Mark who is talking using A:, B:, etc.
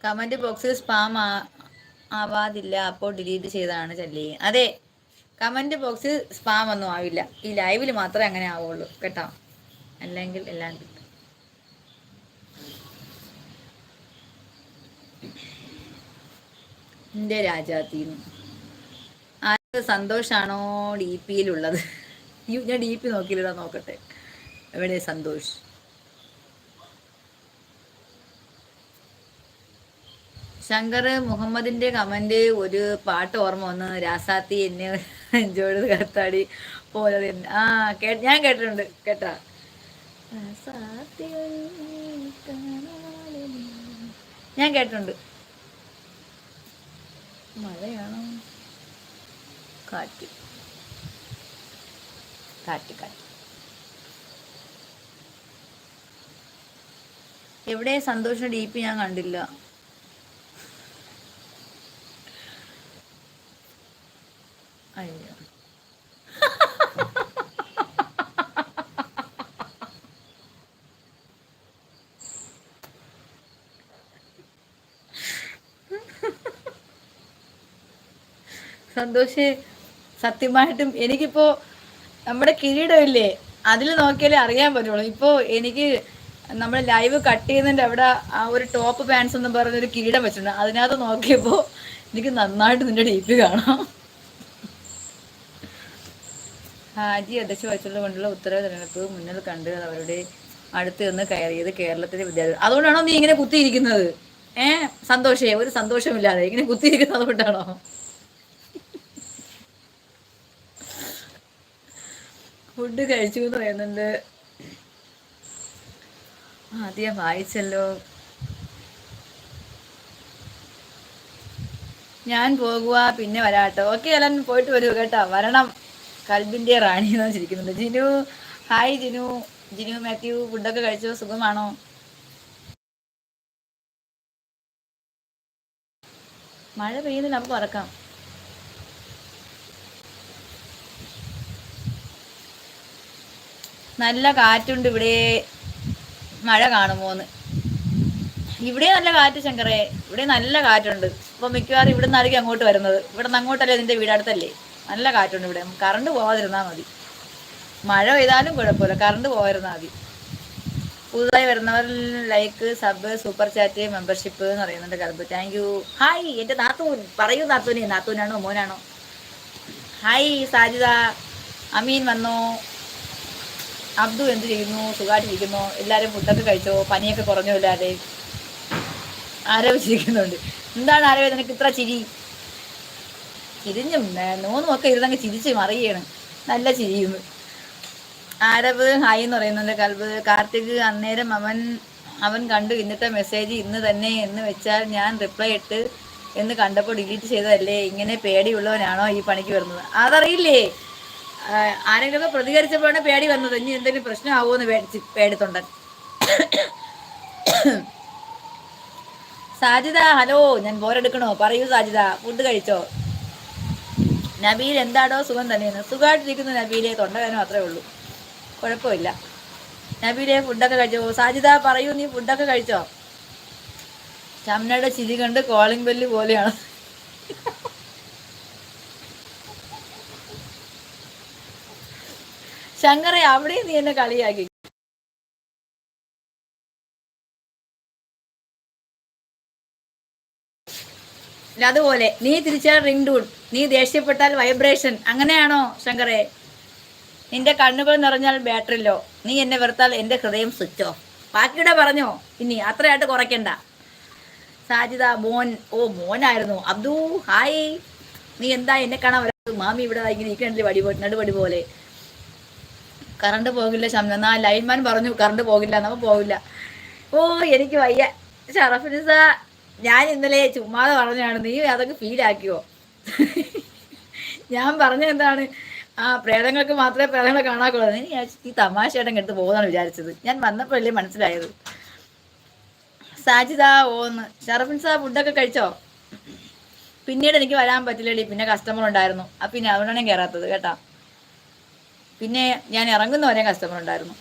A: Comment ബോക്സിൽ spam ആവാതില്ല, അപ്പോൾ delete ചെയ്താണ് ചല്ലി. അതെ, കമന്റ് ബോക്സിൽ സ്പാം ഒന്നും ആവില്ല. ഈ ലൈവിൽ മാത്രമേ അങ്ങനെ ആവുള്ളൂ കേട്ടോ, അല്ലെങ്കിൽ എല്ലാം കിട്ടും. എൻ്റെ രാജാത്തീന്ന് ആർക്ക് സന്തോഷാണോ ഡി പിയിലുള്ളത്? ഞാൻ ഡി പി നോക്കിയില്ലടാ, നോക്കട്ടെ എവിടെ സന്തോഷ്. ശങ്കർ മുഹമ്മദിന്റെ കമന്റ് ഒരു പാട്ട് ഓർമ്മ വന്ന്, രാസാത്തി എന്നെ എൻജോയ് കത്താടി പോലെ തന്നെ. ഞാൻ കേട്ടിട്ടുണ്ട് കേട്ടാ. ഞാൻ കേട്ടിട്ടുണ്ട്. മഴയാണോ? കാറ്റ് കാറ്റ് കാറ്റ്. എവിടെ സന്തോഷം ഡി പി ഞാൻ കണ്ടില്ല. അയ്യോ, സന്തോഷ് സത്യമായിട്ടും എനിക്കിപ്പോ നമ്മുടെ കിരീടമില്ലേ, അതിൽ നോക്കിയാലേ അറിയാൻ പറ്റുള്ളൂ. ഇപ്പോ എനിക്ക് നമ്മുടെ ലൈവ് കട്ട് ചെയ്യുന്നതിന്റെ അവിടെ ആ ഒരു ടോപ്പ് പാൻസ് എന്ന് പറഞ്ഞൊരു കിരീടം വെച്ചിട്ടുണ്ട്. അതിനകത്ത് നോക്കിയപ്പോ എനിക്ക് നന്നായിട്ട് നിന്റെ ഡി പി കാണാം. ഹാജി അധ്യക്ഷ വഹിച്ചുള്ളത് കൊണ്ടുള്ള ഉത്തരവ് തെരഞ്ഞെടുപ്പ് മുന്നിൽ കണ്ട് അവരുടെ അടുത്ത് നിന്ന് കയറിയത് കേരളത്തിലെ വിദ്യാർത്ഥി. അതുകൊണ്ടാണോ നീ ഇങ്ങനെ കുത്തിയിരിക്കുന്നത്? സന്തോഷേ, ഒരു സന്തോഷമില്ലാതെ ഇങ്ങനെ കുത്തിയിരിക്കുന്നത് അതുകൊണ്ടാണോ? ഫുഡ് കഴിച്ചു എന്ന് പറയുന്നുണ്ട്. ആദ്യം വായിച്ചല്ലോ. ഞാൻ പോകുക, പിന്നെ വരാട്ടോ. ഓക്കെ അലൻ, പോയിട്ട് വരൂ കേട്ടോ, വരണം. കൽബിന്റെ റാണി എന്ന് വെച്ചിരിക്കുന്നുണ്ട്. ജിനു ഹായ്. ജിനു മാത്യു, ഫുഡൊക്കെ കഴിച്ചോ? സുഖമാണോ? മഴ പെയ്യുന്നില്ല, നമുക്ക് പറക്കാം. നല്ല കാറ്റുണ്ട് ഇവിടെ. മഴ കാണുമോന്ന്. ഇവിടെ നല്ല കാറ്റ് ശങ്കറേ, ഇവിടെ നല്ല കാറ്റുണ്ട്. ഇപ്പൊ മിക്കവാറും ഇവിടെ നിന്നായിരിക്കും അങ്ങോട്ട് വരുന്നത്. ഇവിടെ നിന്ന് അങ്ങോട്ടല്ലേ നിന്റെ വീട്, അടുത്തല്ലേ. നല്ല കാറ്റുണ്ട് ഇവിടെ. കറണ്ട് പോവാതിരുന്നാൽ മതി. മഴ പെയ്താലും കുഴപ്പമില്ല, കറണ്ട് പോവാതിരുന്നാൽ മതി. പുതുതായി വരുന്നവർ like, sub, super chat, membership എന്ന് പറയുന്നുണ്ട്. കൽബ് താങ്ക് യു. ഹായ് എന്റെ നാത്തൂൻ. പറയൂ നാത്തൂനെ, നാത്തൂനാണോ മോനാണോ? ഹായ് സാജിദ. അമീൻ വന്നോ? അബ്ദു എന്ത് ചെയ്യുന്നു? സുഖമായിട്ടിരിക്കുന്നു. എല്ലാവരും ഫുഡൊക്കെ കഴിച്ചോ? പനിയൊക്കെ കുറഞ്ഞോ? ഇല്ലാതെ ആരോപിച്ചിരിക്കുന്നുണ്ട്. എന്താണ് ആരോ നിനക്ക് ഇത്ര ചിരി? ചിരിഞ്ഞും നോന്നും ഒക്കെ ഇരുന്നങ്ങ് ചിരിച്ച് മറിയാണ്. നല്ല ചിരിയുന്നു. ആരവ് ഹായ് എന്ന് പറയുന്നുണ്ട്. കൽബ് കാർത്തിക് അന്നേരം അവൻ കണ്ടു ഇന്നത്തെ മെസ്സേജ് ഇന്ന് തന്നെ എന്ന് വെച്ചാൽ ഞാൻ റിപ്ലൈ ഇട്ട് എന്ന് കണ്ടപ്പോൾ ഡിലീറ്റ് ചെയ്തതല്ലേ. ഇങ്ങനെ പേടിയുള്ളവനാണോ ഈ പണിക്ക് വരുന്നത്? അതറിയില്ലേ, ആരെങ്കിലുമൊക്കെ പ്രതികരിച്ചപ്പോഴാണ് പേടി വന്നത്. ഇനി എന്തെങ്കിലും പ്രശ്നമാവുമെന്ന് പേടിത്തൊണ്ടൻ. സാജിദ ഹലോ, ഞാൻ ബോറെടുക്കണോ? പറയൂ സാജിദ, ഫുഡ് കഴിച്ചോ? നബീൽ എന്താടോ സുഖം തന്നെയാണ്. സുഖമായിട്ടിരിക്കുന്നു നബീലെ, തൊണ്ടവേദന മാത്രമേ ഉള്ളൂ, കുഴപ്പമില്ല. നബീലെ ഫുഡൊക്കെ കഴിച്ചോ? സാജിദ പറയൂ, നീ ഫുഡൊക്കെ കഴിച്ചോ? ഷംനയുടെ ചിരി കണ്ട് കോളിംഗ് ബെല്ല് പോലെയാണ്. ശങ്കറെ അവിടെയും നീ എന്നെ കളിയാക്കി. അതുപോലെ നീ തിരിച്ചാൽ റിംഗ് ടൂൺ, നീ ദേഷ്യപ്പെട്ടാൽ വൈബ്രേഷൻ. അങ്ങനെയാണോ ശങ്കറെ? നിന്റെ കണ്ണുകൾ നിറഞ്ഞാൽ ബാറ്ററി ലോ, നീ എന്നെ വെറുത്താൽ എൻ്റെ ഹൃദയം സ്വിച്ച് ഓഫ്. ബാക്കിയുടെ പറഞ്ഞോ, ഇനി അത്രയായിട്ട് കുറയ്ക്കണ്ട. സാജിദ മോൻ. ഓ മോനായിരുന്നു. അബ്ദു ഹായ്. നീ എന്താ എന്നെ കാണാൻ വരാത്തത്? മാമി ഇവിടെ ഇങ്ങനെ ഇരിക്കണില്ലേ നടുവടി പോലെ. കറണ്ട് പോകില്ല ശംന. ലൈൻമാൻ പറഞ്ഞു കറണ്ട് പോകില്ല, നമുക്ക് പോകില്ല. ഓ എനിക്ക് വയ്യ. ഷറഫിനിസ, ഞാൻ ഇന്നലെ ചുമ്മാതെ പറഞ്ഞാണ്, നീ അതൊക്കെ ഫീലാക്കിയോ? ഞാൻ പറഞ്ഞ എന്താണ്, പ്രേതങ്ങൾക്ക് മാത്രമേ പ്രേതങ്ങളെ കാണാക്കുള്ളൂ. നീ ഈ തമാശയായിട്ട് എടുത്ത് പോകുന്നതാണ് വിചാരിച്ചത്. ഞാൻ വന്നപ്പോഴല്ലേ മനസ്സിലായത്. സാജിദ ഓന്ന്. ഷറഫിൻസ ഫുഡൊക്കെ കഴിച്ചോ? പിന്നീട് എനിക്ക് വരാൻ പറ്റില്ലടി, പിന്നെ കസ്റ്റമർ ഉണ്ടായിരുന്നു. പിന്നെ അതുകൊണ്ടാണ് ഞാൻ കയറാത്തത് കേട്ടാ. പിന്നെ ഞാൻ ഇറങ്ങുന്ന വരെ കസ്റ്റമർ ഉണ്ടായിരുന്നു.